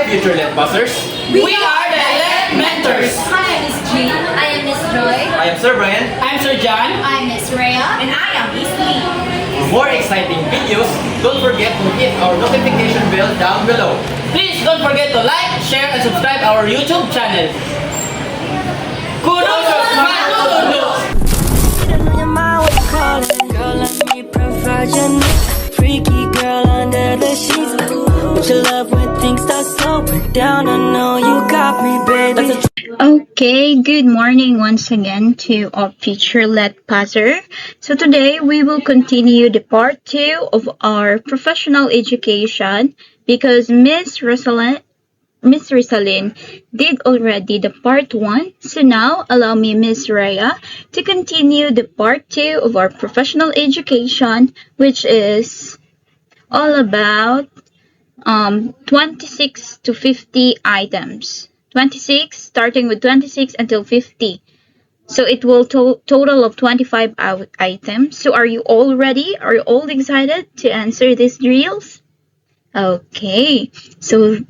Hi, future Let Buzzers. We are the Let Mentors. Hi, I'm Miss G. I am Miss Joy. I am Sir Brian. I'm Sir John. I'm Miss Rhea. And I am Miss Lee. For more exciting videos, don't forget to hit our notification bell down below. Please don't forget to like, share, and subscribe our YouTube channel. Kudos Matutundo! Your mind was calling, girl, let me provide your needs. Freaky girl under the sheets. With your love when things start slowing down, I know you got me, baby. Okay, good morning once again to our future Let Passer. So today we will continue the part 2 of our professional education because Miss Rosalyn did already the part 1. So now allow me, Miss Rhea, to continue the part 2 of our professional education, which is all about 26 to 50 items. 26, starting with 26 until 50. So it will total of 25 items. So are you all ready? Are you all excited to answer these drills? Okay, so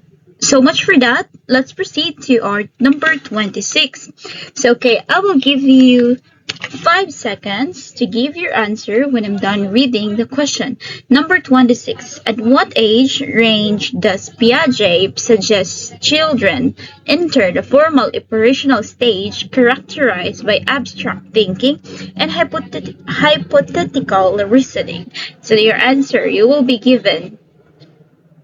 much for that. Let's proceed to our number 26. So okay, I will give you 5 seconds to give your answer when I'm done reading the question. Number 26. At what age range does Piaget suggest children enter the formal operational stage characterized by abstract thinking and hypothetical reasoning? So your answer, you will be given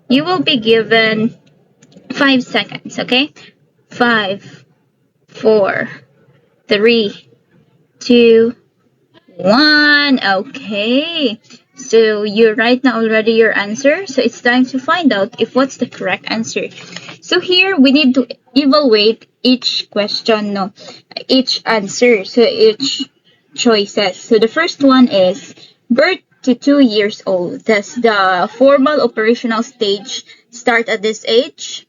5 seconds, okay? 5, 4, 3, 2, 1. Okay. So you right now already your answer. So it's time to find out if what's the correct answer. So here we need to evaluate each question, each answer. So each choices. So the first one is birth to 2 years old. Does the formal operational stage start at this age?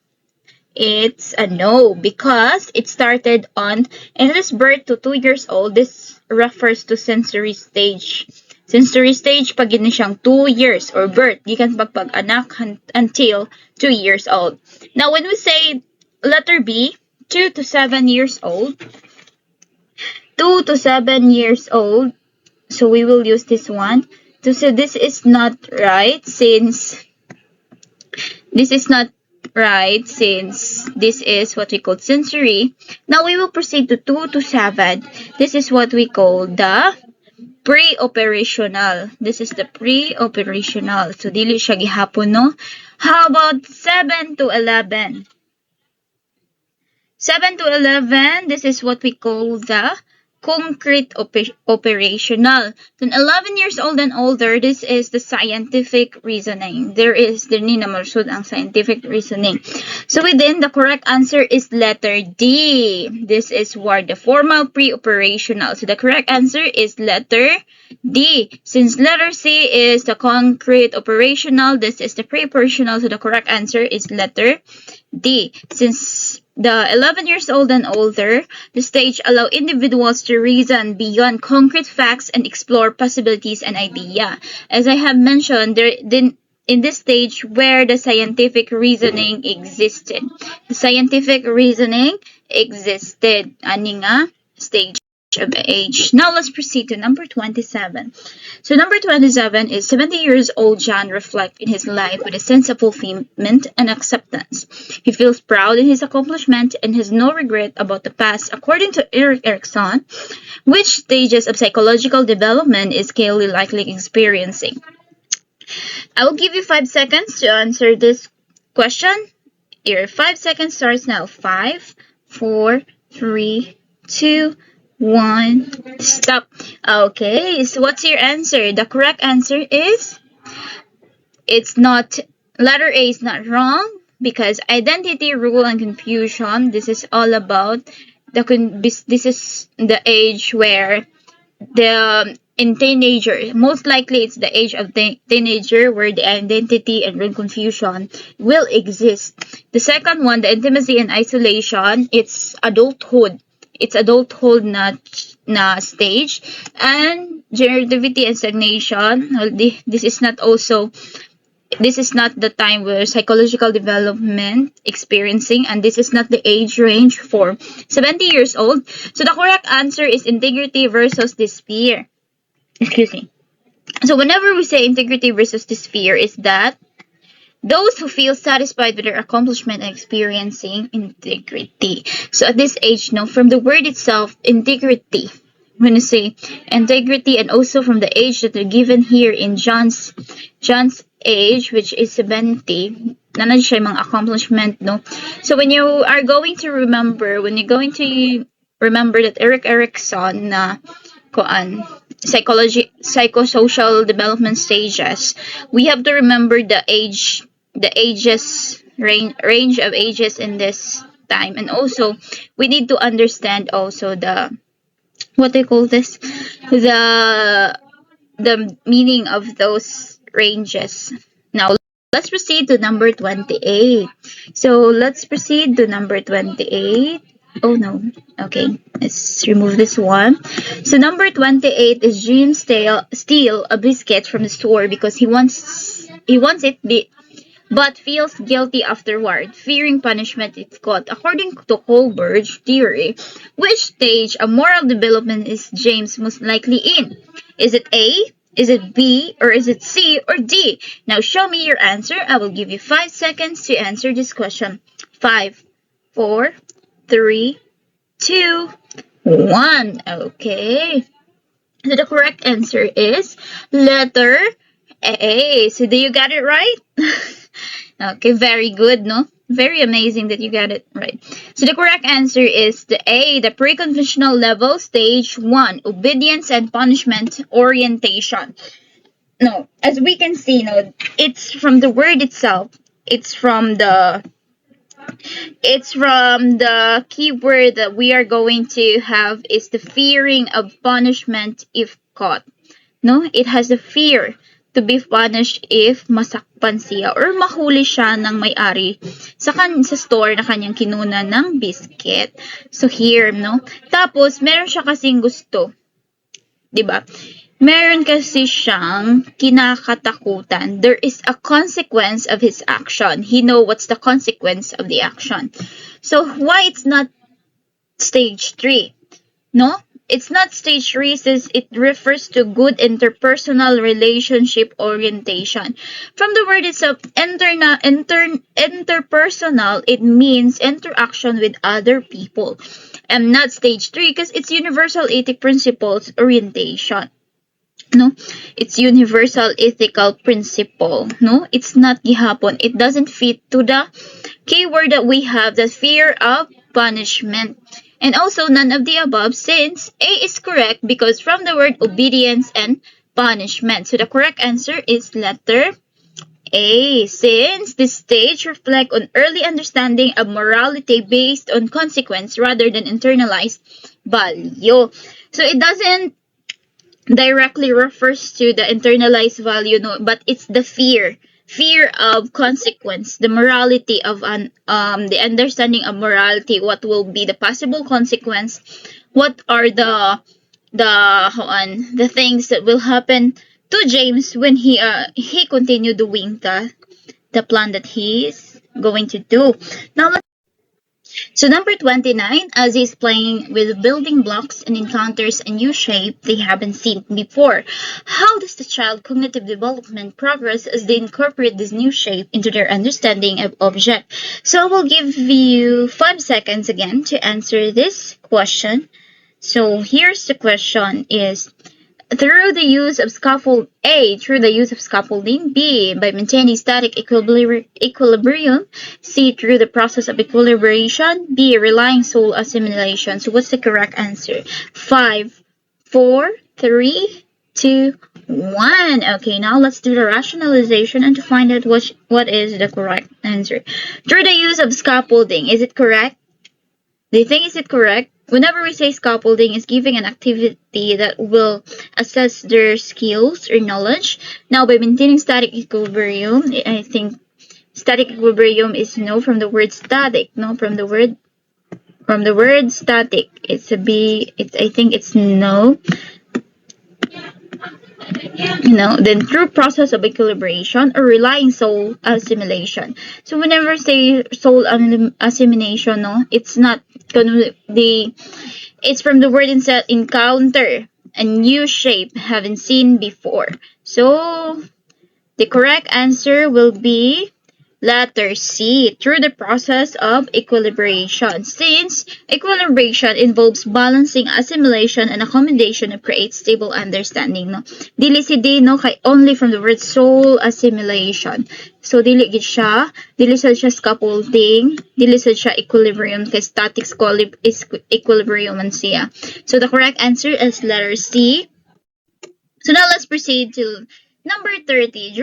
It's a no, because it started on, and this birth to 2 years old, this refers to sensory stage. Sensory stage, pag yun siyang 2 years or birth, gikan pag-anak until 2 years old. Now, when we say letter B, 2 to 7 years old, 2 to 7 years old, so we will use this one. So this is not right since this is what we call sensory. Now we will proceed to 2 to 7. This is what we call the pre-operational. This is the pre-operational. So dili siya gihapon, no? How about 7 to 11? 7 to 11, this is what we call the concrete operational. Then 11 years old and older, this is the scientific reasoning. There is the ninamalsud ang scientific reasoning. So within, the correct answer is letter D. This is where the formal pre-operational. So the correct answer is letter D. Since letter C is the concrete operational, this is the pre-operational. So the correct answer is letter D. Since the 11 years old and older, the stage allow individuals to reason beyond concrete facts and explore possibilities and idea. As I have mentioned, in this stage where the scientific reasoning existed. The scientific reasoning existed. Ani nga stage of age. Now let's proceed to number 27. So number 27 is 70 years old John reflects in his life with a sense of fulfillment and acceptance. He feels proud in his accomplishment and has no regret about the past. According to Erik Erikson, which stages of psychological development is Kaylee likely experiencing? I will give you 5 seconds to answer this question. Your 5 seconds starts now. 5, 4, 3, 2, 1, stop. Okay, so what's your answer? The correct answer is, it's not, letter A is not wrong, because identity, rule, and confusion, this is all about, this is the age where in teenager, most likely it's the age of teenager where the identity and rule confusion will exist. The second one, the intimacy and isolation, it's adulthood. It's adulthood na stage. And generativity and stagnation, this is not also this is not the time where psychological development experiencing, and this is not the age range for 70 years old. So the correct answer is integrity versus despair. Excuse me. So whenever we say integrity versus despair, is that those who feel satisfied with their accomplishment and experiencing integrity. So at this age, no, from the word itself, integrity. When you say integrity, and also from the age that they're given here in John's age, which is 70, nanan siya yung mga accomplishment, no? So when you are going to remember, that Erik Erikson na psychosocial development stages, we have to remember the range of ages in this time, and also we need to understand also the what they call this, the meaning of those ranges. Now let's proceed to number 28. So let's proceed to number 28. Oh no. Okay, let's remove this one. So number 28 is Jim steal a biscuit from the store because he wants it but feels guilty afterward, fearing punishment if caught. According to Kohlberg's theory, which stage of moral development is James most likely in? Is it A, is it B, or is it C, or D? Now show me your answer. I will give you 5 seconds to answer this question. 5, 4, 3, 2, 1. Okay. So the correct answer is letter A. So do you get it right? Okay, very good, no? Very amazing that you got it right. So the correct answer is the A, the pre-conventional level, stage 1, obedience and punishment orientation. No, as we can see, no, it's from the word itself. It's from the key word that we are going to have is the fearing of punishment if caught. No, it has the fear to be punished if masakpan siya or mahuli siya ng may-ari sa store na kanyang kinuna ng biscuit. So here, no? Tapos, meron siya kasing gusto. Diba? Meron kasi siyang kinakatakutan. There is a consequence of his action. He know what's the consequence of the action. So, why it's not stage 3? No? It's not stage 3 since it refers to good interpersonal relationship orientation. From the word itself, interpersonal, it means interaction with other people. And not stage 3 because it's universal ethic principles orientation. No, it's universal ethical principle. No, it's not gihapon. It doesn't fit to the keyword that we have, the fear of punishment. And also none of the above since A is correct because from the word obedience and punishment. So the correct answer is letter A, since this stage reflects on early understanding of morality based on consequence rather than internalized value. So it doesn't directly refers to the internalized value, no, but it's the fear of consequence, the morality of the understanding of morality, what will be the possible consequence, what are the things that will happen to James when he continue doing the plan that he is going to do. Now so number 29, as he's playing with building blocks and encounters a new shape they haven't seen before. How does the child cognitive development progress as they incorporate this new shape into their understanding of object? So I will give you 5 seconds again to answer this question. So here's the question is, through the use of scaffolding, B, by maintaining static equilibrium, C, through the process of equilibration, B, relying soul assimilation. So what's the correct answer? 5, 4, 3, 2, 1. Okay, now let's do the rationalization and to find out what is the correct answer. Through the use of scaffolding, is it correct? Do you think is it correct? Whenever we say scaffolding is giving an activity that will assess their skills or knowledge. Now, by maintaining static equilibrium, I think static equilibrium is from the word static. No, from the word static. It's a B. I think it's no. Then through process of equilibration or relying soul assimilation. So whenever say soul assimilation, no, it's not gonna be. It's from the word instead encounter a new shape haven't seen before. So the correct answer will be letter C, through the process of equilibration. Since equilibration involves balancing, assimilation, and accommodation to create stable understanding, no? Dili si D, no, kay only from the word soul assimilation. So, dili sad siya scaffolding, dili sad siya equilibrium, kay static equilibrium man siya. So, the correct answer is letter C. So, now let's proceed to number 30.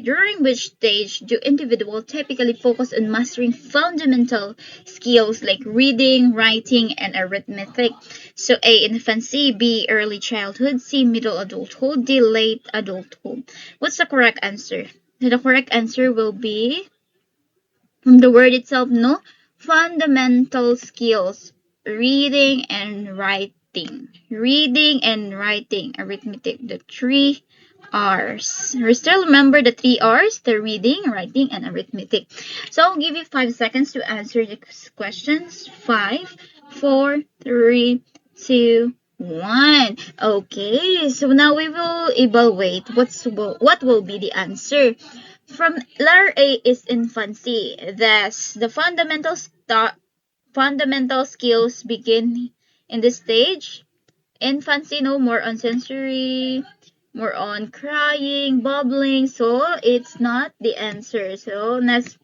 During which stage do individuals typically focus on mastering fundamental skills like reading, writing, and arithmetic? So A, infancy, B, early childhood, C, middle adulthood, D, late adulthood. What's the correct answer? The correct answer will be, from the word itself, no? Fundamental skills, reading and writing. Reading and writing, arithmetic, the three R's. We still remember the 3 R's, the reading, writing, and arithmetic. So I'll give you 5 seconds to answer the questions. 5, 4, 3, 2, 1. Okay, so now we will evaluate what will be the answer. From letter A is infancy. Thus, the fundamental skills begin in this stage. Infancy, no more on sensory, more on crying, bubbling, so it's not the answer. So next,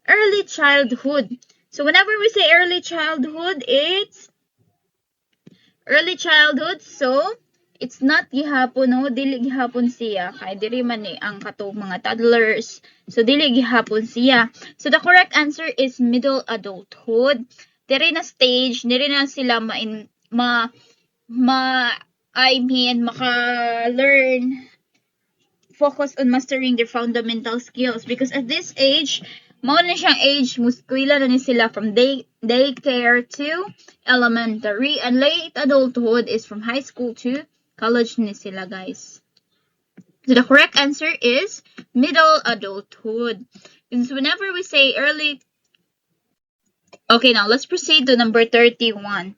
early childhood. So whenever we say early childhood, it's early childhood. So it's not gihapon, no, dili gihapon siya kay diri man ni ang katong mga toddlers. So dili gihapon siya. So the correct answer is middle adulthood. Diri na stage, diri na sila maka-learn, focus on mastering their fundamental skills, because at this age, mao na siyang age, muskwila na ni sila from daycare to elementary, and late adulthood is from high school to college ni sila, guys. So the correct answer is middle adulthood. Because whenever we say early... Okay, now let's proceed to number 31.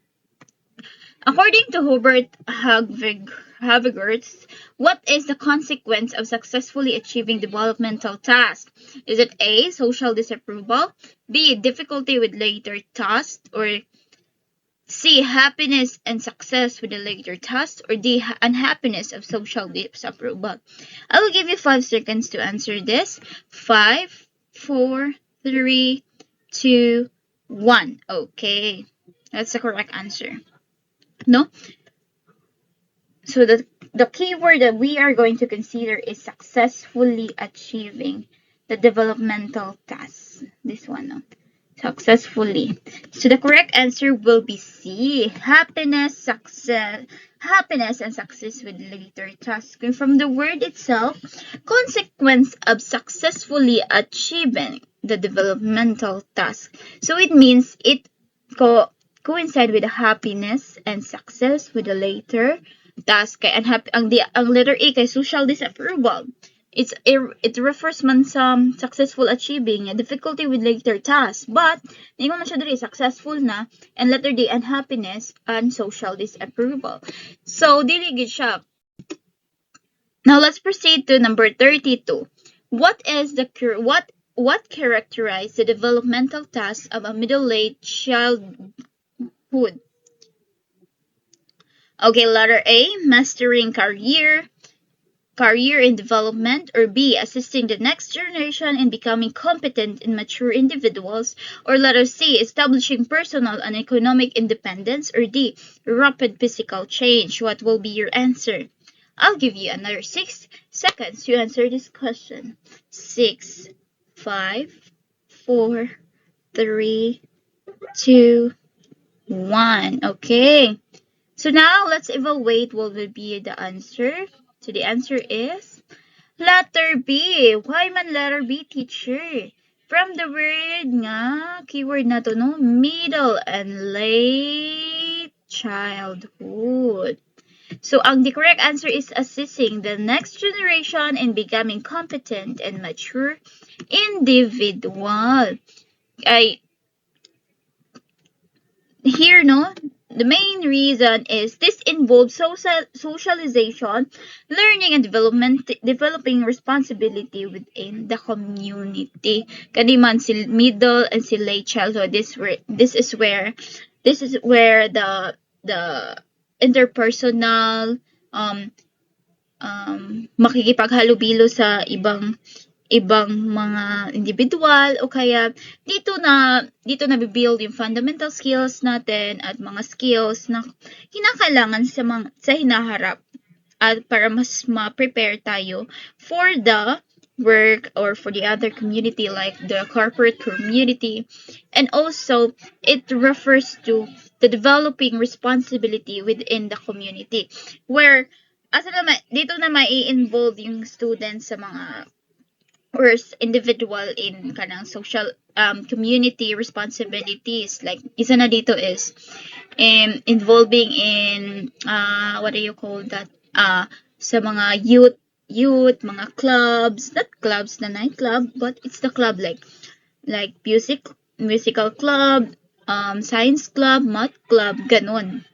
According to Hubert Havigerts, what is the consequence of successfully achieving developmental tasks? Is it A, social disapproval, B, difficulty with later tasks, or C, happiness and success with the later tasks, or D, unhappiness of social disapproval? I will give you 5 seconds to answer this. 5, 4, 3, 2, 1. Okay, that's the correct answer. No? So the keyword that we are going to consider is successfully achieving the developmental tasks. This one, no? Successfully. So the correct answer will be C. Happiness and success with later tasks. From the word itself, consequence of successfully achieving the developmental task. So it means it coincide with the happiness and success with the later task. Kay ang letter A kay social disapproval. It refers man sa successful achieving a difficulty with later tasks, but ningon na siya diri successful na, and letter D unhappiness and social disapproval. So dili gid siya. Now let's proceed to number 32. What characterizes the developmental tasks of a middle-aged childhood? Okay, letter A, mastering career in development, or B, assisting the next generation in becoming competent and mature individuals, or letter C, establishing personal and economic independence, or D, rapid physical change. What will be your answer? I'll give you another 6 seconds to answer this question. 6, 5, 4, 3, 2, 1. Okay. So now let's evaluate what will be the answer. So the answer is letter B. Why man letter B, teacher? From the word nga, keyword na to, no? Middle and late childhood. So, ang the correct answer is assisting the next generation in becoming competent and mature individual. Here, no, the main reason is this involves socialization, learning, and developing responsibility within the community. Kaniman si middle and si late childhood. This is where the interpersonal makikipaghalubilo sa ibang mga individual, o kaya dito na bibuild yung fundamental skills natin at mga skills na kinakailangan sa hinaharap, at para mas ma-prepare tayo for the work or for the other community like the corporate community. And also it refers to the developing responsibility within the community, where dito na mai-involve yung students sa mga or individual in kanang social community responsibilities. Like isa na dito is involving in what do you call that, sa mga youth, mga clubs, not clubs na nightclub, but it's the club like musical club, science club, math club, ganun.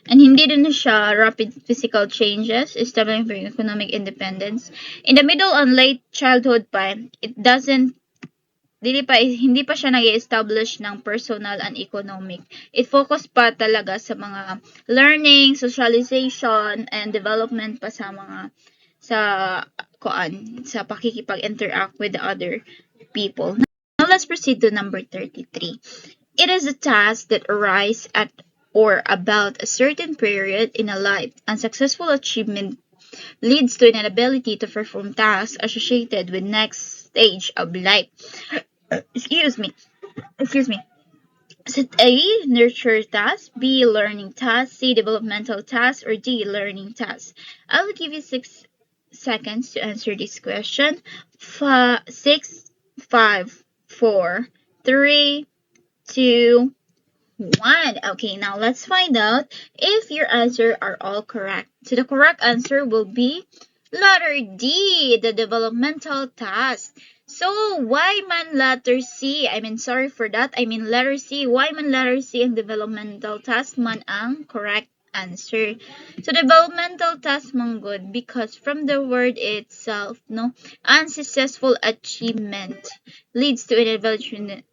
And hindi din na siya rapid physical changes, establishing economic independence. In the middle and late childhood pa, hindi pa siya nag-establish ng personal and economic. It focus pa talaga sa mga learning, socialization, and development pa sa pakikipag-interact with the other people. Now let's proceed to number 33. It is a task that arises at or about a certain period in a life. Unsuccessful achievement leads to an inability to perform tasks associated with next stage of life. Excuse me. Is it A, nurture task, B, learning task, C, developmental task, or D, learning task? I will give you 6 seconds to answer this question. 6, 5, 4, 3, 2, 1. Okay, now let's find out if your answer are all correct. So the correct answer will be letter D, the developmental task. So why man letter C? Sorry for that. Letter C. Why man letter C ang developmental task man ang correct answer? So developmental task man good because from the word itself, no, unsuccessful achievement leads to an evaluation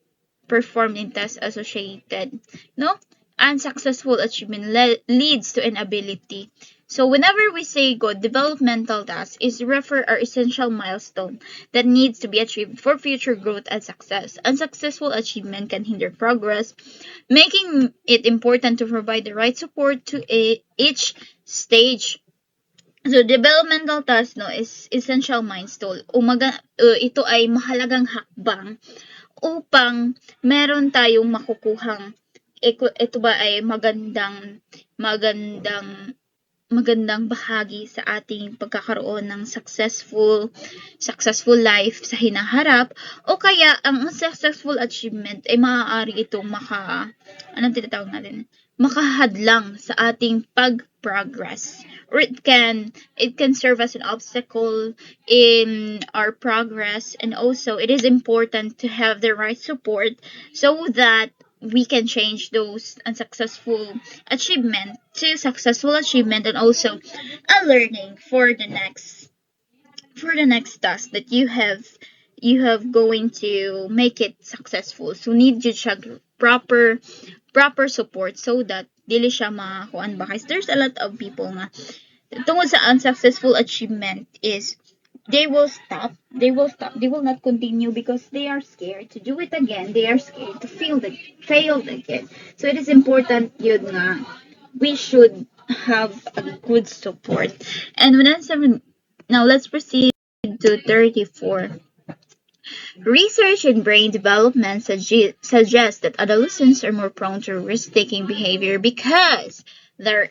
performed in tasks associated, no? Unsuccessful achievement leads to inability. So whenever we say good, developmental task is refer our essential milestone that needs to be achieved for future growth and success. Unsuccessful achievement can hinder progress, making it important to provide the right support to each stage. So developmental task, no, is essential milestone. Ito ay mahalagang hakbang upang meron tayong makukuhang ito ba ay magandang bahagi sa ating pagkakaroon ng successful life sa hinaharap, o kaya ang successful achievement ay maaari itong makahadlang sa ating pag-progress, or it can serve as an obstacle in our progress. And also it is important to have the right support so that we can change those unsuccessful achievement to successful achievement, and also a learning for the next task that you have going to make it successful. So need you check proper support so that dili siya makuan ba, kasi there's a lot of people nga tungod sa unsuccessful achievement is they will not continue because they are scared to do it again. They are scared to fail again. So it is important yun nga we should have a good support. And now let's proceed to 34. Research in brain development suggests that adolescents are more prone to risk-taking behavior because their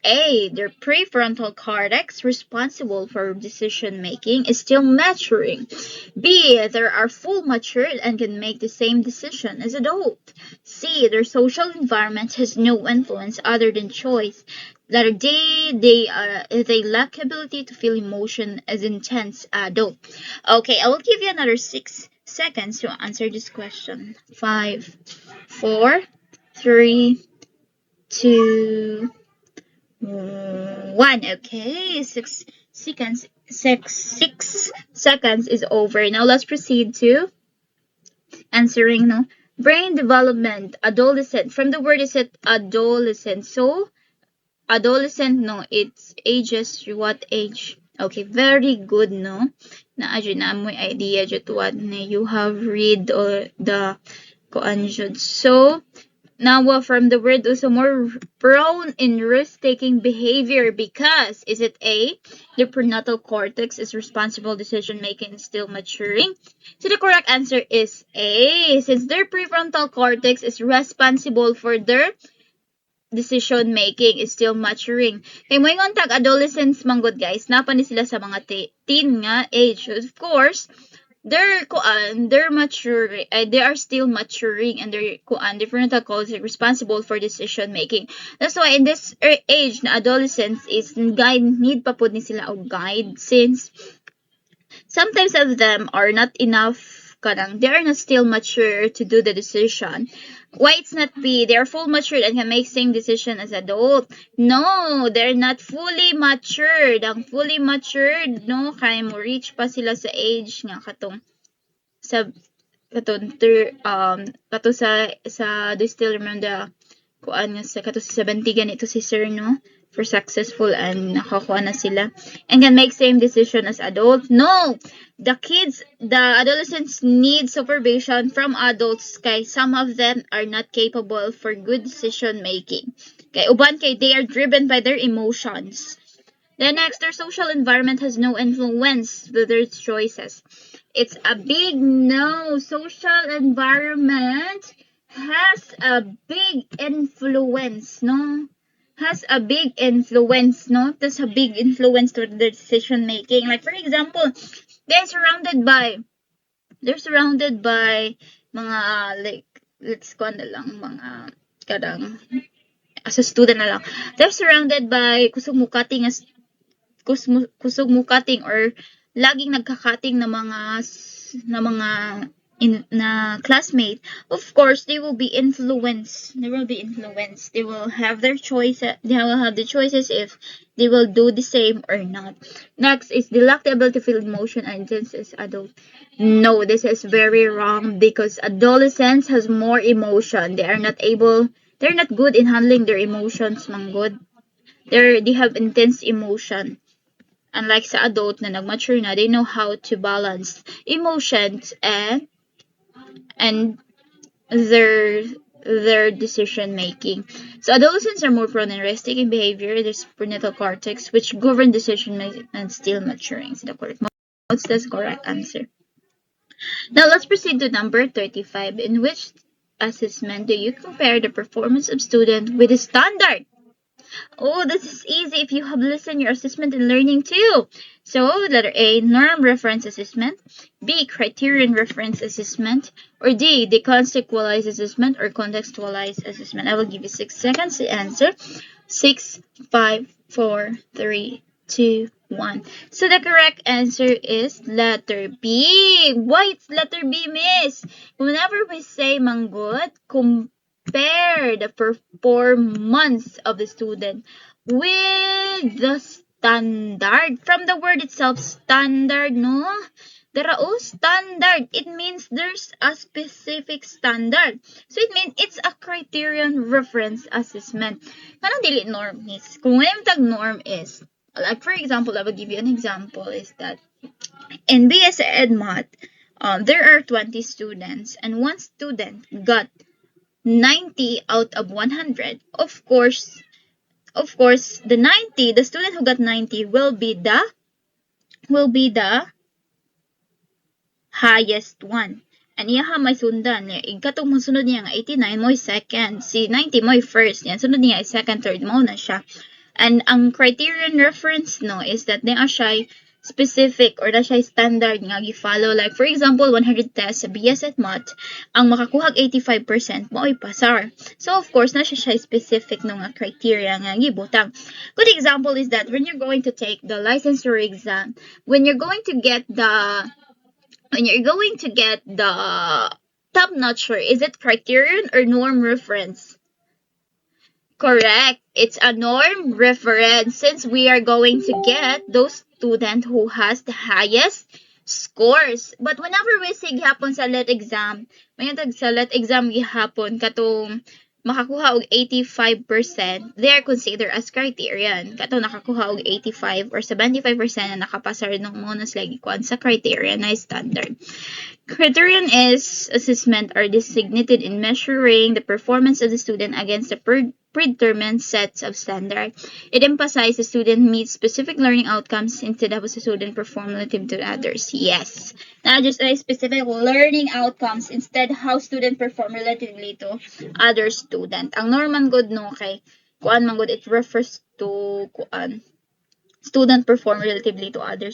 prefrontal cortex, responsible for decision making, is still maturing. B, they are full matured and can make the same decision as adults. C, their social environment has no influence other than choice Letter D, they lack ability to feel emotion as intense adult. Okay, I will give you another 6 seconds to answer this question. 5, 4, 3, 2, 1. Okay, 6 seconds is over. Now let's proceed to answering no brain development. Adolescent. From the word is it adolescent. So adolescent, no, it's ages what age? Okay, very good, no? Naadyo na mo idea jud what na you have read or the kuan jud. So now from the word also more prone in risk-taking behavior because is it A, the prenatal cortex is responsible decision making is still maturing? So the correct answer is A, since their prefrontal cortex is responsible for their decision making is still maturing. Kay mo yung tag adolescents manggod guys, napa ni sila sa mga teen nga age. Of course, they're mature, they are still maturing and their frontal cortex is responsible for decision making. That's why in this age na adolescents is need pa pud ni sila og guide since sometimes of them are not enough they are not still mature to do the decision. Why it's not B? They are full matured and can make same decision as adult. No, they're not fully matured. Ang fully matured, no, kaya mo reach pa sila sa age nga katong sa do you still remember kuan nga sa katong sa 70 ganito si sir, no? For successful and nakakuha na sila and can make same decision as adult. No, the adolescents need supervision from adults kay some of them are not capable for good decision making. Kay uban kay they are driven by their emotions. Then next, their social environment has no influence with their choices. It's a big no. Social environment has a big influence, no? Has a big influence, no? There's a big influence to their decision making. Like for example, they're surrounded by mga like let's go na lang mga kadang as a student na lang. They're surrounded by kusog mukating or laging nagkakating na mga classmate. Of course, they will be influenced. They will have their choices. They will have the choices if they will do the same or not. Next is they lack the ability to feel emotion and intense as adult. No, this is very wrong because adolescents has more emotion. They're not good in handling their emotions, manggod. They have intense emotion. Unlike sa adult na nagmature na, they know how to balance emotions and their decision making. So adolescents are more prone in risk-taking behavior. There's prenatal cortex which govern decision making and still maturing. So the correct that's the correct answer. Now let's proceed to number 35. In which assessment do you compare the performance of student with the standard? Oh, this is easy if you have listened your assessment and learning too. So, letter A, norm reference assessment. B, criterion reference assessment. Or D, decontextualized assessment or contextualized assessment. I will give you 6 seconds to answer. 6, 5, 4, 3, 2, 1. So, the correct answer is letter B. Why it's letter B, miss? Whenever we say manggod, compare the performance of the student with the standard. From the word itself, standard, no? Standard. It means there's a specific standard. So it means it's a criterion reference assessment. Kanang dili norm is. Kung ngayon tag norm is, like for example, I will give you an example is that in BS EdMath, there are 20 students and one student got 90 out of 100. Of course, the student who got 90 will be the highest one. And iyaha may sundan niya. Ikatong masunod niya nga 89 mo second, si 90 mo first. Yan sunod niya second, third mo na siya. And ang criterion reference no is that they are siya specific or na siya standard nga gi-follow. Like for example, 100 tests sa BS at Math, ang makakuha 85% mo ay pasar. So of course na siya specific no nga criteria nga gibutang. Good example is that when you're going to take the licensure exam, when you're going to get the top notch, is it criterion or norm reference? Correct. It's a norm reference since we are going to get those student who has the highest scores. But whenever we say gihapon sa let exam, mayatag sa let exam gihapon katong makakuha og 85%, they are considered as criterion. Katong nakakuha og 85 or 75% na nakapasa rin ng monos lagi kuan sa criterion na standard. Criterion is assessment are designated in measuring the performance of the student against the predetermined sets of standard. It emphasizes the student meets specific learning outcomes instead of the student perform relative to others. Yes. Not just a specific learning outcomes, instead how student perform relatively to other student. Ang norman good no kay kuan man good it refers to kuan student perform relatively to other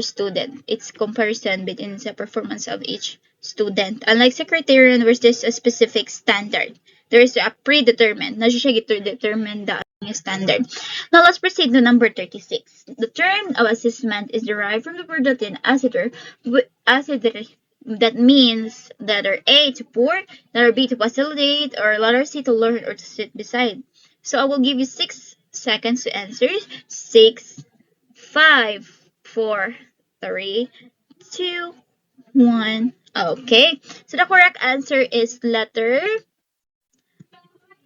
student. It's comparison between the performance of each student. Unlike sa criterion where there's a specific standard, there is a predetermined. Na siya determine the standard. Now let's proceed to number 36. The term of assessment is derived from the word Latin asseter, that means letter A to pour, letter B to facilitate, or letter C to learn or to sit beside. So I will give you 6 seconds to answer. 6, 5, 4, 3, 2, 1. Okay. So the correct answer is letter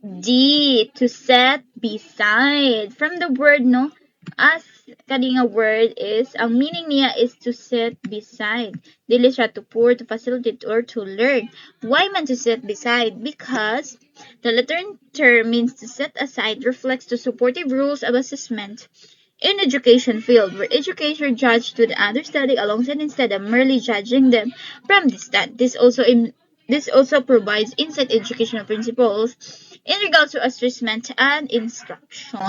D, to set beside. From the word, no, as kaninga word is, ang meaning niya is to set beside. Dili siya to pour, to facilitate, or to learn. Why man to set beside? Because the Latin term means to set aside reflects the supportive rules of assessment in education field, where educators judge to the understudy alongside instead of merely judging them from distance. This also provides insight educational principles in regards to assessment and instruction.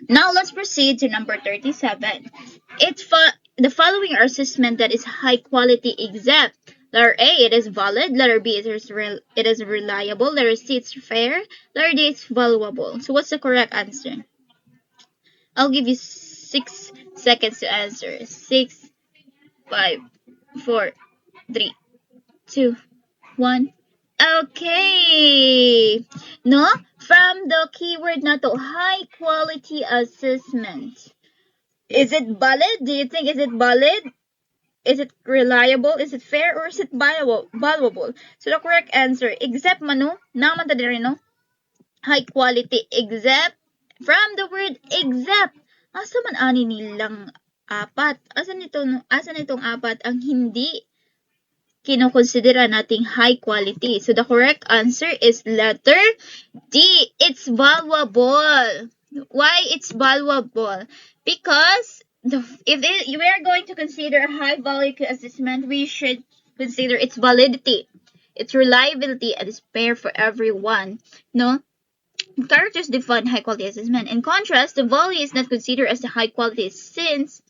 Now let's proceed to number 37. The following are assessment that is high quality except letter A, it is valid. Letter B, it is reliable. Letter C, it's fair. Letter D, it's valuable. So what's the correct answer? I'll give you 6 seconds to answer. 6, 5, 4, 3, 2, 1. Okay. No? From the keyword na to, high quality assessment. Is it valid? Do you think is it valid? Is it reliable? Is it fair? Or is it valuable? So the correct answer, except mano, naman ta diri no? High quality, except from the word except. Asa man ani nilang apat? Asan itong apat ang hindi kinokonsidera nating high quality? So the correct answer is letter D. It's valuable. Why it's valuable? Because if we are going to consider high value assessment, we should consider its validity, its reliability, and its fair for everyone. No? Characters define high quality assessment. In contrast, the value is not considered as the high quality since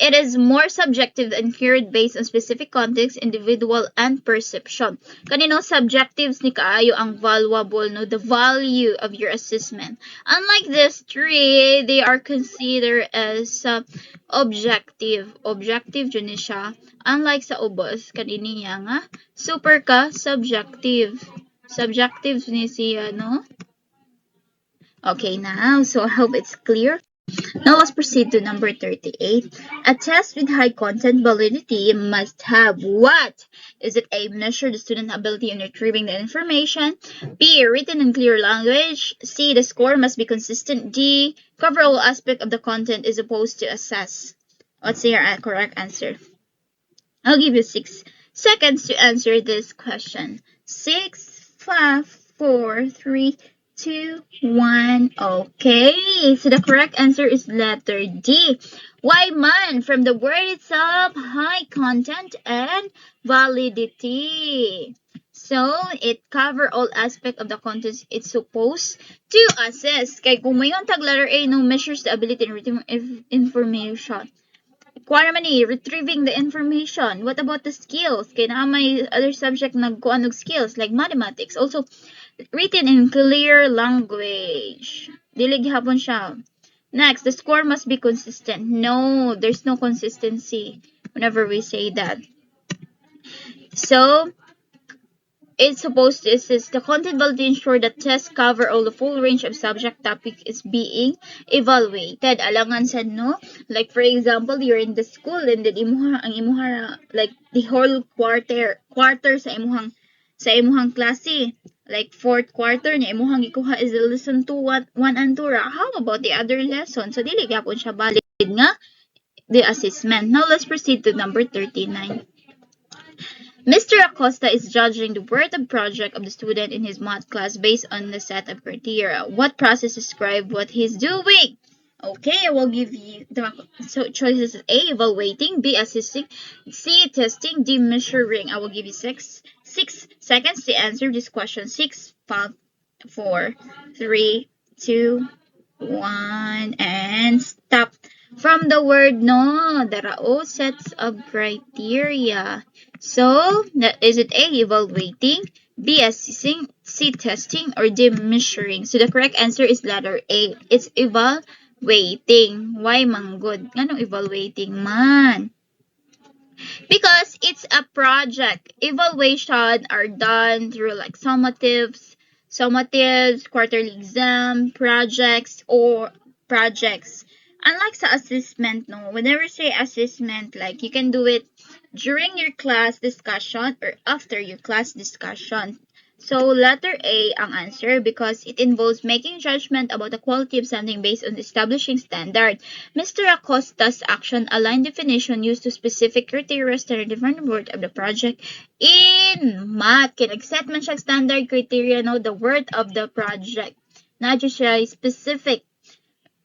it is more subjective and carried based on specific context, individual, and perception. Kanino subjectives ni kaayo ang valuable, no? The value of your assessment. Unlike this three, they are considered as objective. Objective dyan ni siya. Unlike sa ubos, kaniniya nga, super ka subjective. Subjective ni siya, no? Okay, now, so I hope it's clear. Now let's proceed to number 38. A test with high content validity must have what? Is it A, measure the student ability in retrieving the information? B, written in clear language? C, the score must be consistent? D, cover all aspect of the content is opposed to assess? What's your correct answer? I'll give you 6 seconds to answer this question. 6, 5, 4, 3, 2, 1. Okay, so the correct answer is letter D. Why man? From the word itself, high content and validity. So, it cover all aspect of the contents it's supposed to assess. Kay kung mayon tag letter A, no, measures the ability to retrieve information. Kuha naman retrieving the information. What about the skills? Kaya na may other subject nagkuan og skills like mathematics. Also, written in clear language. Dili gihapon siya. Next, the score must be consistent. No, there's no consistency whenever we say that. So, it's supposed to assist the content will ensure that tests cover all the full range of subject topic is being evaluated. Alangan sa no? Like for example, you're in the school and then ang imuha like the whole quarter sa imuhang klase. Like fourth quarter na imuhang ikuha is the lesson 2 1 and 2 ra. How about the other lesson? So dili gyapon siya valid nga the assessment. Now let's proceed to number 39. Mr. Acosta is judging the worth of project of the student in his math class based on the set of criteria. What process describe what he's doing? Okay, I will give you the choices: A, evaluating; B, assessing; C, testing; D, measuring. I will give you six seconds to answer this question. 6, 5, 4, 3, 2, 1, and stop. From the word no, there are all sets of criteria. So, is it A, evaluating; B, assessing; C, testing; or D, measuring? So, the correct answer is letter A. It's evaluating. Why manggod? Anong evaluating man? Because it's a project. Evaluation are done through like summatives, quarterly exam, projects. Unlike sa assessment, no, whenever say assessment, like you can do it during your class discussion or after your class discussion. So letter A ang answer because it involves making judgment about the quality of something based on establishing standard. Mr. Acosta's action align definition used to specific criteria standard different word of the project in math. Kinag-set man siya standard criteria, no, the word of the project. Na siya specific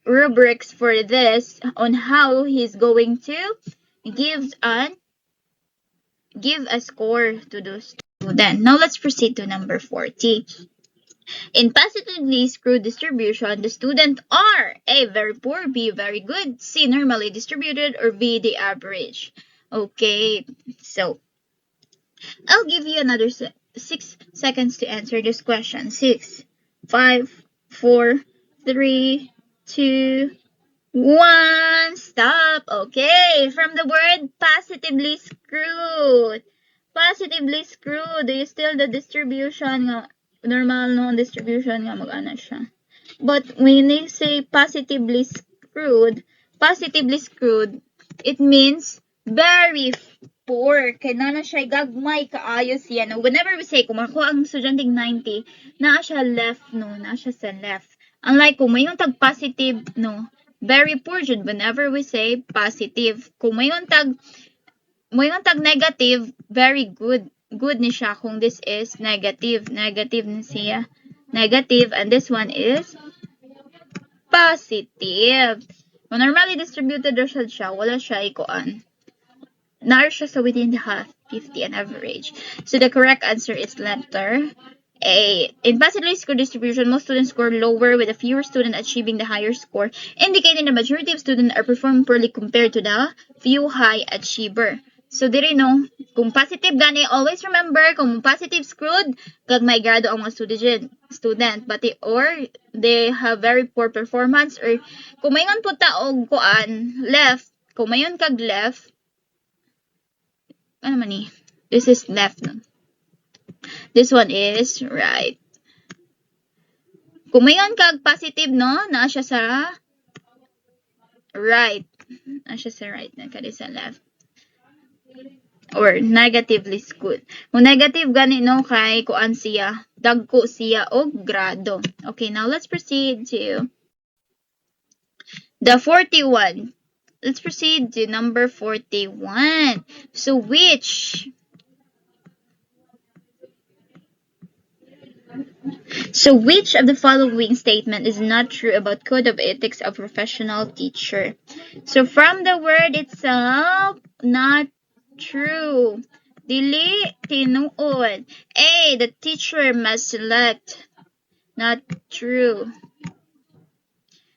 rubrics for this on how he's going to give a score to the student. Now let's proceed to number 40. In positively skewed distribution, the students are A, very poor; B, very good; C, normally distributed; or B, the average. Okay, so I'll give you another 6 seconds to answer this question. 6, 5, 4, 3, 2, 1. Stop. Okay. From the word positively screwed. Positively screwed. Do you still the distribution nga normal no distribution nga mag-ana siya. But when you say positively screwed, it means very poor. Kaya na siya gagmay kaayo siya. No? Whenever we say, kung makuha ang estudyanteng 90, naa siya left, no? Naa siya sa left. Unlike kung mayroong tag positive, no? Very poor jud whenever we say positive. Kung mayroong tag negative, very good. Good ni siya kung this is negative. Negative ni siya. Negative. And this one is positive. Kung normally distributed siya, wala siya ikuan. Naar siya sa within the half, 50 and average. So the correct answer is letter A. In positively skewed distribution, most students score lower with a fewer students achieving the higher score, indicating the majority of students are performing poorly compared to the few high achiever. So, diri no, kung positive gani, always remember, kung positive skewed, kag may grado ang mga student, but they have very poor performance, or kung mayon po taog kuan, left, kung mayon kag left, ano man ni, this is left, no? This one is right. Kung mayon kag positive, no, naa siya sa right. Naa siya sa right, nakadi sa left. Or negatively skewed. Kung negative gani, no, kay kuan siya, dagko siya og grado. Okay, now let's proceed to the 41. Let's proceed to number 41. So which of the following statement is not true about code of ethics of professional teacher? So from the word itself, not true. Dili tinuod. A. The teacher must select. Not true.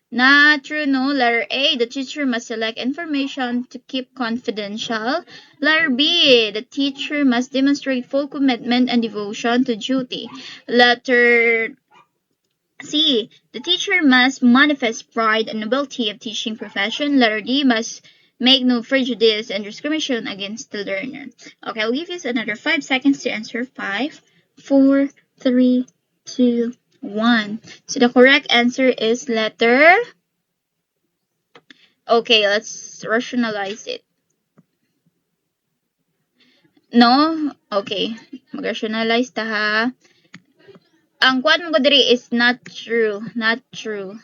Not true, no. Letter A. The teacher must select information to keep confidential. Letter B. The teacher must demonstrate full commitment and devotion to duty. Letter C. The teacher must manifest pride and nobility of teaching profession. Letter D. Must make no prejudice and discrimination against the learner. Okay, I'll give you another 5 seconds to answer. 5, 4, 3, 2, 1. So the correct answer is letter. Okay, let's rationalize it. No? Okay. Mag-rationalize ta ha. Ang kwan mo ko diri is not true. Not true.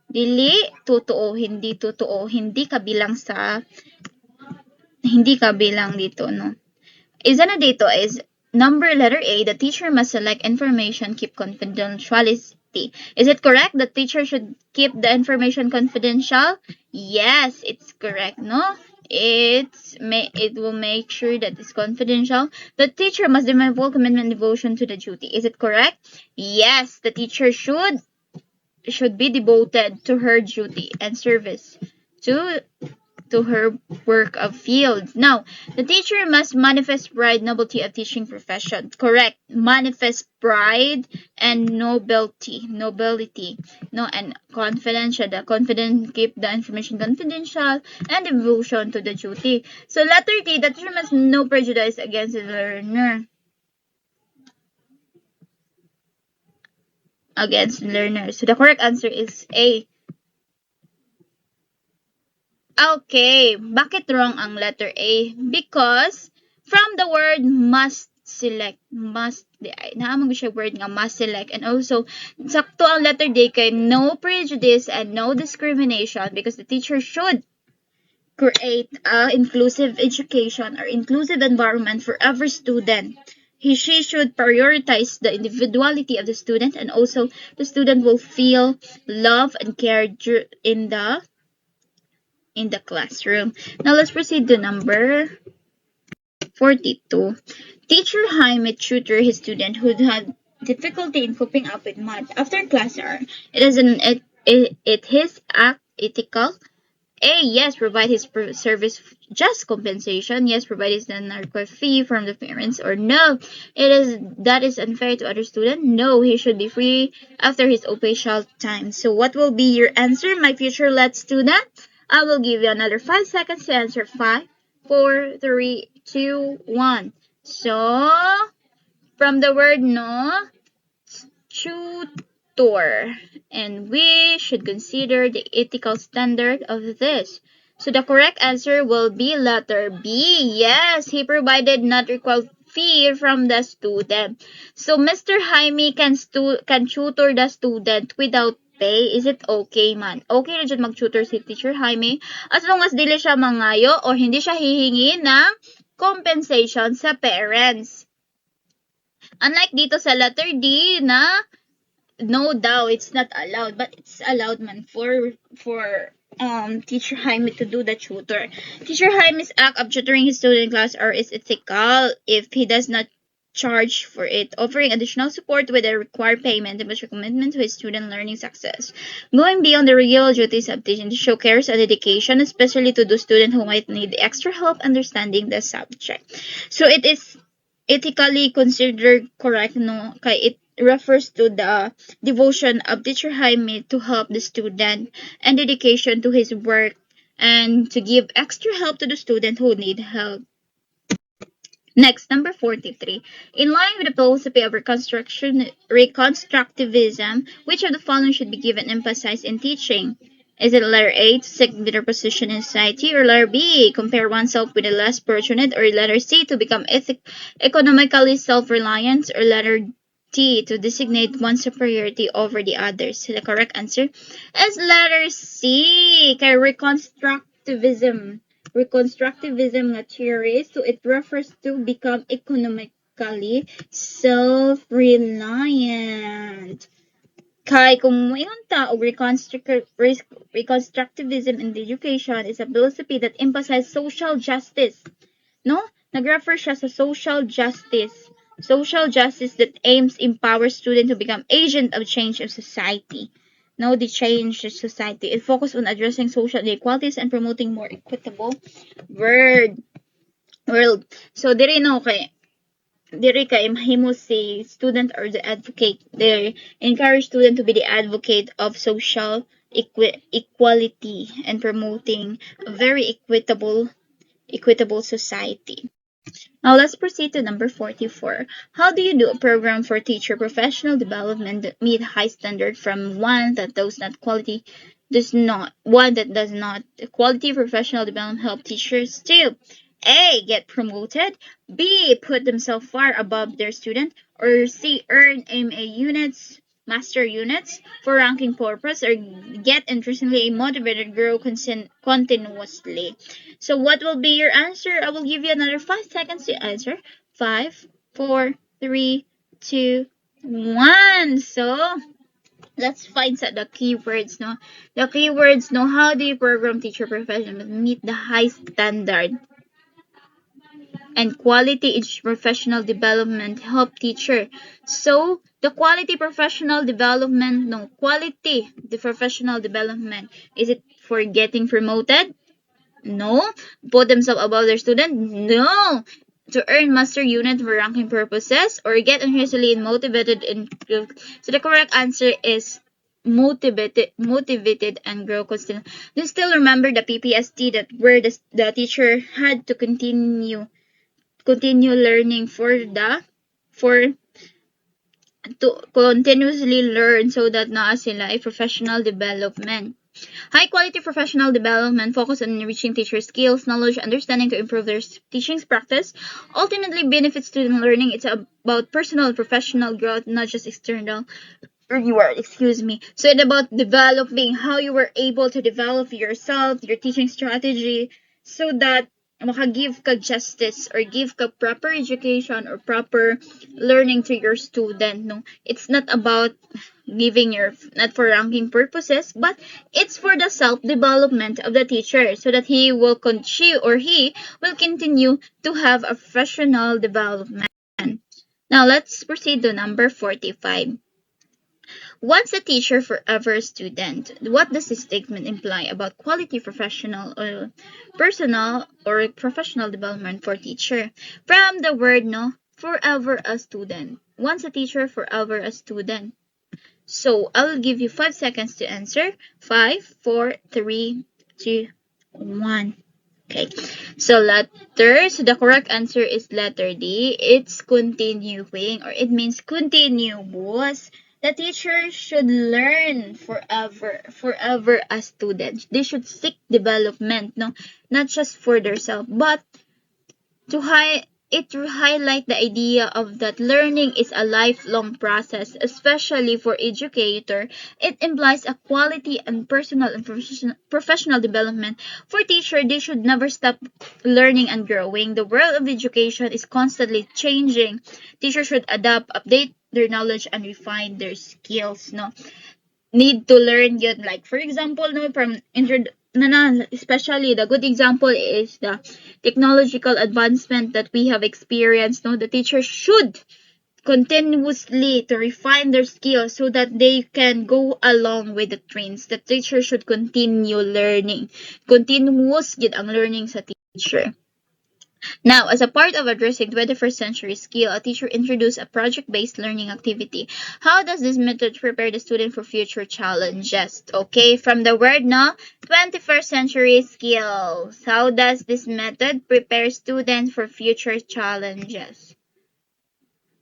Dili totoo, hindi totoo, hindi kabilang dito, no. Isa na dito is number letter A, the teacher must select information, keep confidentiality. Is it correct? The teacher should keep the information confidential? Yes, it's correct, no? It will make sure that it's confidential. The teacher must demand full commitment and devotion to the duty. Is it correct? Yes, the teacher should be devoted to her duty and service to her work of field. Now, the teacher must manifest pride, nobility of teaching profession. Correct. Manifest pride and nobility. No, and confidential. The confident keep the information confidential and devotion to the duty. So letter D, the teacher must no prejudice against the learner. Against learners. So the correct answer is A. Okay, bakit wrong ang letter A? Because from the word must select, naamang siya word nga must select, and also sakto ang letter D kay no prejudice and no discrimination because the teacher should create a inclusive education or inclusive environment for every student. She should prioritize the individuality of the student, and also the student will feel love and care in the classroom. Now let's proceed to number 42. Teacher Jaime tutor his student who had difficulty in coping up with math after class hour. It is ethical. A. Yes, provide his service just compensation. Yes, provide his non-required fee from the parents. Or no, that is unfair to other student. No, he should be free after his official time. So what will be your answer, my future LET student? I will give you another 5 seconds to answer. 5, 4, 3, 2, 1. So from the word no, tutor. And we should consider the ethical standard of this. So the correct answer will be letter B. Yes, he provided not required fee from the student. So Mr. Jaime can tutor the student without pay. Is it okay man? Okay na dyan mag-tutor si Teacher Jaime as long as dili siya mangayo or hindi siya hihingi ng compensation sa parents. Unlike dito sa letter D na no daw, it's not allowed, but it's allowed man for Teacher Jaime to do the tutor. Teacher Jaime's act of tutoring his student class or is ethical if he does not charge for it, offering additional support with a required payment and a commitment to his student learning success. Going beyond the regular duties of teaching to show care and dedication, especially to those students who might need extra help understanding the subject. So it is ethically considered correct, no? Kay it refers to the devotion of Teacher Jaime to help the student and dedication to his work and to give extra help to the student who need help. Next, number 43. In line with the philosophy of reconstructivism, which of the following should be given emphasis in teaching? Is it letter A, to seek better position in society, or letter B, compare oneself with the less fortunate, or letter C, to become economically self-reliant, or letter D, to designate one's superiority over the others? The correct answer is letter C, kay reconstructivism nga theory, so it refers to become economically self-reliant. Kay kung mayon ta og reconstructivism in the education is a philosophy that emphasizes social justice, no? nag-refer siya sa social justice. Social justice that aims empower students to become agent of change of society. No, the change of society. It focuses on addressing social inequalities and promoting more equitable world. So, diri kay mahimo si student or the advocate. They encourage student to be the advocate of social equality and promoting a very equitable society. Now let's proceed to number 44. How do you do a program for teacher professional development that meet high standard from one that does not quality professional development help teachers to A. Get promoted, B. Put themselves far above their student, or C. Earn MA units, master units for ranking purpose, or get interestingly motivated, grow continuously. So what will be your answer? I will give you another 5 seconds to answer. 5, 4, 3, 2, 1. So let's find the keywords, no? The keywords, no? How do you program teacher professional meet the high standard and quality professional development help teacher? So the quality professional development, no, quality the professional development, is it for getting promoted? No. Put themselves above their student? No. To earn master unit for ranking purposes, or get increasingly motivated and improve. So the correct answer is motivated and grow constant. Do you still remember the PPST, that where the teacher had to continue learning for to continuously learn, so that naa sila a professional development. High quality professional development focus on enriching teacher skills, knowledge, understanding to improve their teaching practice, ultimately benefits student learning. It's about personal and professional growth, not just external reward. So it's about developing how you were able to develop yourself, your teaching strategy, so that maka-give ka justice or give ka proper education or proper learning to your student. No, it's not about not for ranking purposes, but it's for the self-development of the teacher, so that he will continue to have a professional development. Now let's proceed to number 45. Once a teacher, forever a student. What does this statement imply about quality professional or personal or professional development for teacher? From the word, no, forever a student. Once a teacher, forever a student. So I'll give you 5 seconds to answer. 5, 4, 3, 2, 1. Okay. So the correct answer is letter D. It's continuing, or it means continuous. The teacher should learn forever as students. They should seek development, no, not just for themselves, but to highlight the idea of that learning is a lifelong process, especially for educator. It implies a quality and personal and professional development. For teacher, they should never stop learning and growing. The world of education is constantly changing. Teachers should adapt, update their knowledge, and refine their skills, no. Need to learn yun, like for example, no, from especially the good example is the technological advancement that we have experienced, no. The teacher should continuously to refine their skills so that they can go along with the trends. The teacher should continue learning. Continuous gid ang learning sa teacher. Now, as a part of addressing 21st century skill, a teacher introduced a project-based learning activity. How does this method prepare the student for future challenges? Okay, from the word, no, 21st century skills. How does this method prepare students for future challenges?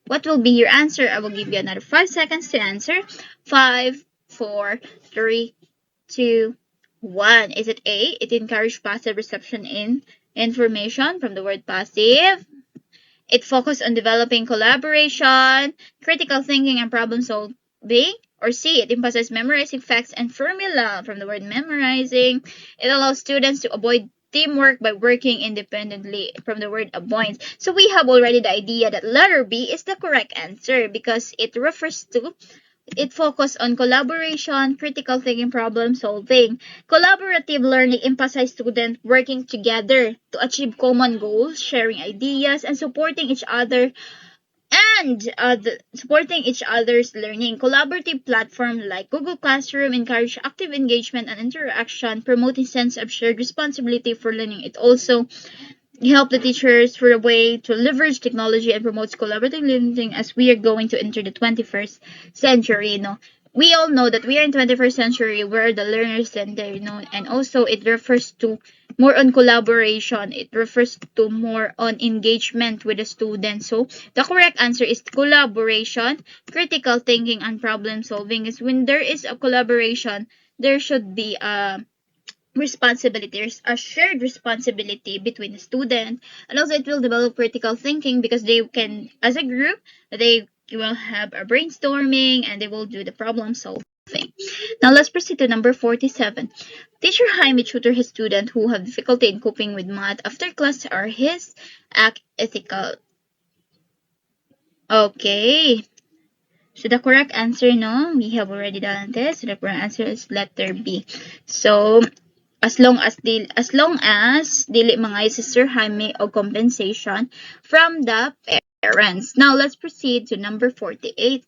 What will be your answer? I will give you another 5 seconds to answer. 5, 4, 3, 2, 1. Is it A? It encouraged passive reception in information, from the word passive. It focused on developing collaboration, critical thinking, and problem solving. Or C, it emphasizes memorizing facts and formula, from the word memorizing. It allows students to avoid teamwork by working independently, from the word avoid. So we have already the idea that letter B is the correct answer because it refers to it focused on collaboration, critical thinking, problem solving. Collaborative learning emphasized students working together to achieve common goals, sharing ideas, and supporting each other's learning. Collaborative platforms like Google Classroom encourage active engagement and interaction, promoting sense of shared responsibility for learning. It also help the teachers for a way to leverage technology and promotes collaborative learning as we are going to enter the 21st century. We all know that we are in 21st century where the learners center, and also it refers to more on collaboration. It refers to more on engagement with the students. So the correct answer is collaboration, critical thinking, and problem solving. Is when there is a collaboration, there should be responsibility. There's a shared responsibility between the student, and also it will develop critical thinking because they can, as a group, they will have a brainstorming and they will do the problem solving. Now let's proceed to number 47. Teacher Jaime tutor his student who have difficulty in coping with math after class are his act ethical. Okay. So the correct answer, we have already done this. So the correct answer is letter B. So as long as dili mangay si Sir Jaime o compensation from the parents. Now let's proceed to number 48.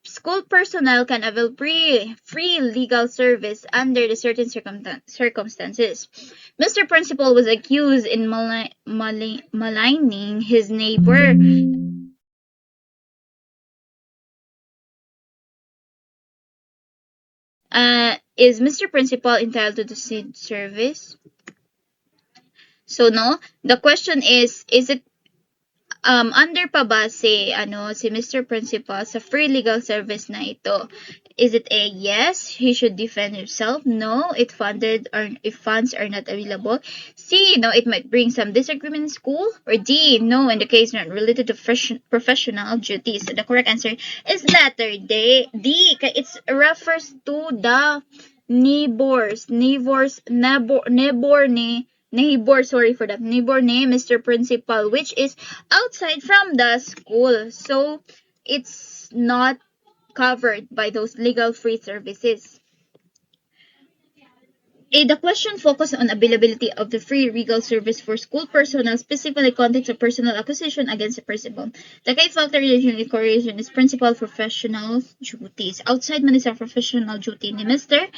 School personnel can avail free legal service under the certain circumstances. Mr. Principal was accused in maligning his neighbor. Is Mr. Principal entitled to the said service? So the question is it under pa ba si Mr. Principal sa free legal service na ito? Is it A, yes, he should defend himself? No, if funds are not available? C, no, it might bring some disagreement in school? Or D, no, in the case not related to professional duties. So the correct answer is letter D. It refers to the neighbor ni Mr. Principal, which is outside from the school. So it's not covered by those legal free services. The question focused on availability of the free legal service for school personnel, specifically context of personal accusation against the principal. The key factor in correlation is principal professional duties. Outside man is a professional duty ni Mr.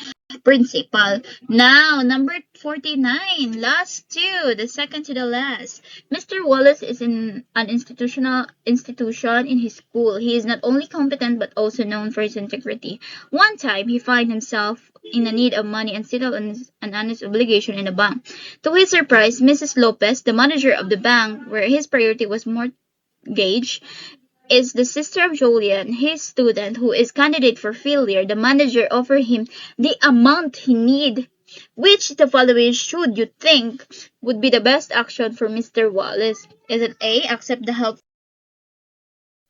Principal. Now, number 49, last two, the second to the last. Mr. Wallace is in an institution in his school. He is not only competent but also known for his integrity. One time, he found himself in a need of money and settled an honest obligation in a bank. To his surprise, Mrs. Lopez, the manager of the bank, where his priority was mortgage, is the sister of Julian, his student, who is candidate for failure. The manager offered him the amount he need. Which the following should you think would be the best action for Mr. Wallace? Is it A, accept the help?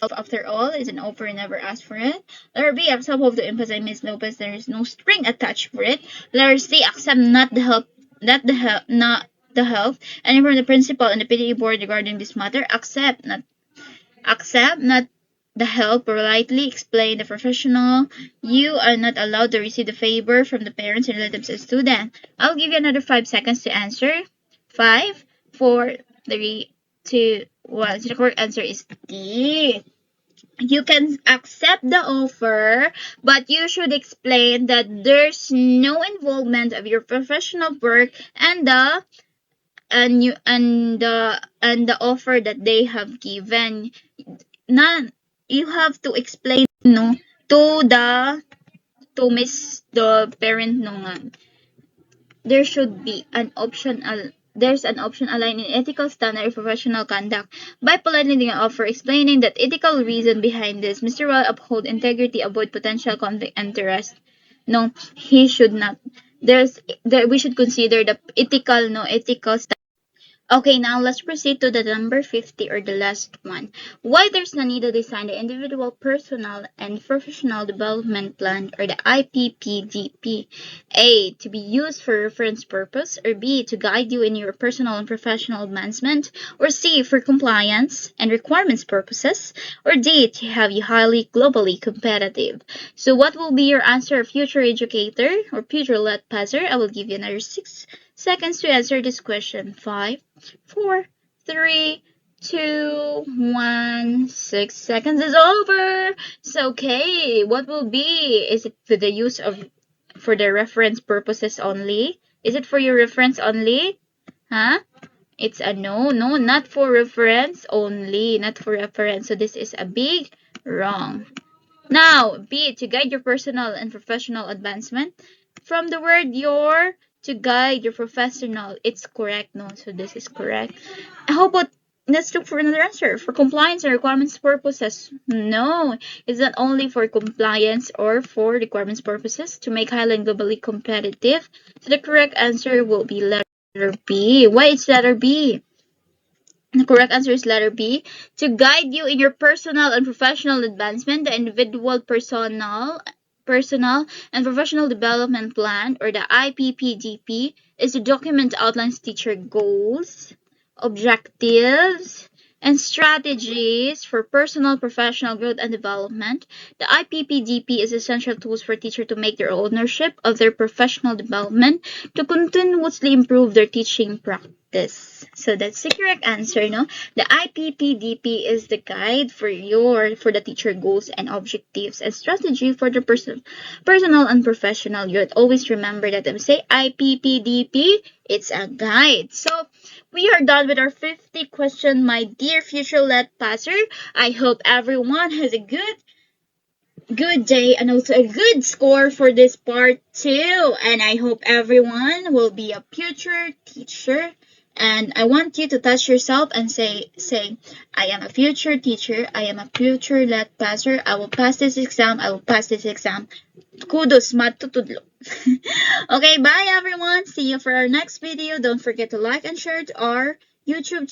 After all, is an offer and never asked for it. Letter B, accept hope to emphasize Miss Lopez there is no string attached for it. Letter C, accept not the help, and from the principal and the PTA board regarding this matter. Accept not the help, politely explain the professional. You are not allowed to receive the favor from the parents and relatives of the student. I'll give you another 5 seconds to answer. 5, 4, 3, 2, 1. So the correct answer is D. You can accept the offer, but you should explain that there's no involvement of your professional work and the offer that they have given. You have to explain to the parent there should be an option. There's an option aligned in ethical standard of professional conduct. By politely the offer, explaining that ethical reason behind this, Mr. Will uphold integrity, avoid potential conflict interest. No, he should not. We should consider the ethical standard. Okay, now let's proceed to the number 50 or the last one. Why there's no need to design the individual personal and professional development plan or the IPPDP? A. To be used for reference purpose, or B. To guide you in your personal and professional advancement, or C. For compliance and requirements purposes, or D. To have you highly globally competitive. So what will be your answer, future educator or future let passer? I will give you another 6 seconds to answer this question. 5, 4, 3, 2, 1. 6 seconds is over. So okay, what will be? Is it for the use of for the reference purposes only? Is it for your reference only? Huh? It's a no, not for reference only, not for reference. So this is a big wrong. Now, B, to guide your personal and professional advancement. From the word your, to guide your professional, it's correct. No, so this is correct. How about, let's look for another answer. For compliance and requirements purposes. No, it's not only for compliance or for requirements purposes to make Highland globally competitive. So the correct answer will be letter B. Why it's letter B? The correct answer is letter B. To guide you in your personal and professional advancement, the individual personal and professional development plan, or the IPPDP, is a document that outlines teacher goals, objectives, and strategies for personal professional growth and development. The IPPDP is essential tools for teachers to make their ownership of their professional development to continuously improve their teaching practice. So that's the correct answer, no? The IPPDP is the guide for the teacher goals and objectives and strategy for the personal and professional growth. Always remember that when we say IPPDP, it's a guide. So we are done with our 50 question, my dear future let passer. I hope everyone has a good day and also a good score for this part 2. And I hope everyone will be a future teacher. And I want you to touch yourself and say, I am a future teacher. I am a future let passer. I will pass this exam. I will pass this exam. Kudos, matutudlo. Okay, bye everyone. See you for our next video. Don't forget to like and share to our YouTube channel.